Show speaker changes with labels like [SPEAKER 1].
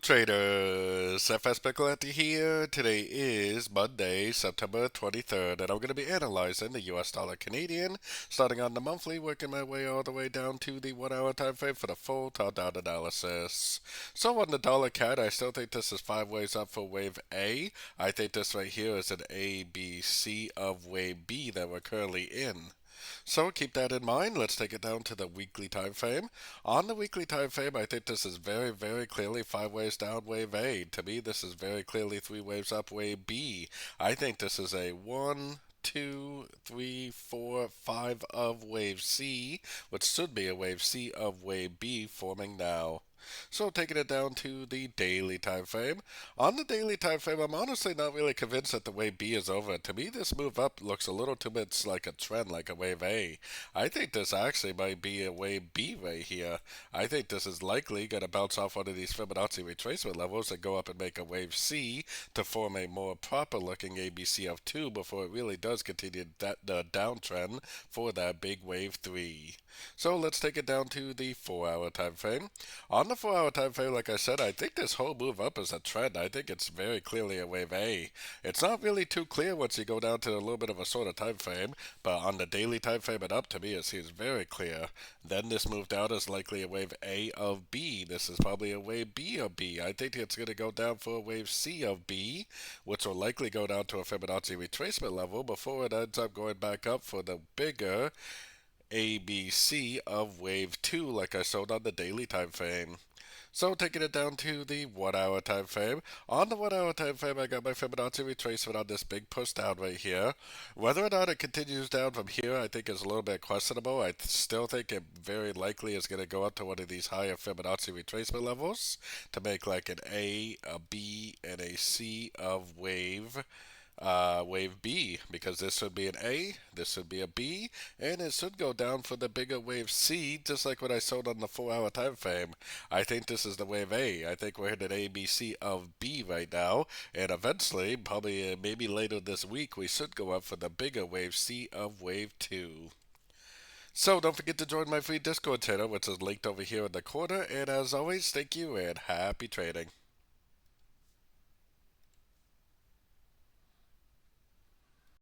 [SPEAKER 1] Traders, FX Pip Collector here. Today is Monday, September 23rd, and I'm going to be analyzing the US dollar Canadian, starting on the monthly, working my way all the way down to the 1 hour time frame for the full top-down analysis. So on the dollar CAD, I still think this is 5 waves up for wave A. I think this right here is an A, B, C of wave B that we're currently in. So keep that in mind. Let's take it down to the weekly time frame. On the weekly time frame, I think this is very, very clearly 5 waves down wave A. To me, this is very clearly 3 waves up wave B. I think this is a 1, 2, 3, 4, 5 of wave C, which should be a wave C of wave B forming now. So taking it down to the daily time frame. On the daily time frame, I'm honestly not really convinced that the wave B is over. To me, this move up looks a little too much like a trend, like a wave A. I think this actually might be a wave B right here. I think this is likely going to bounce off one of these Fibonacci retracement levels and go up and make a wave C to form a more proper looking ABC of 2 before it really does continue the downtrend for that big wave 3. So let's take it down to the 4 hour time frame. On the 4 hour time frame, like I said, I think this whole move up is a trend. I think it's very clearly a wave A. It's not really too clear once you go down to a little bit of a shorter time frame, but on the daily time frame and up, to me, it seems very clear. Then this move down is likely a wave A of B. This is probably a wave B of B. I think it's going to go down for a wave C of B, which will likely go down to a Fibonacci retracement level before it ends up going back up for the bigger ABC of wave 2 like I showed on the daily time frame. So taking it down to the 1 hour time frame. On the 1 hour time frame, I got my Fibonacci retracement on this big push down right here. Whether or not it continues down from here, I think is a little bit questionable. I still think it very likely is going to go up to one of these higher Fibonacci retracement levels to make like an A, a B, and a C of wave B, because this should be an A, this should be a B, and it should go down for the bigger wave C, just like what I showed on the 4 hour time frame. I think this is the wave A. I think we're hitting A, B, C of B right now, and eventually, probably maybe later this week, we should go up for the bigger wave C of wave 2. So don't forget to join my free Discord channel, which is linked over here in the corner, and as always, thank you and happy trading.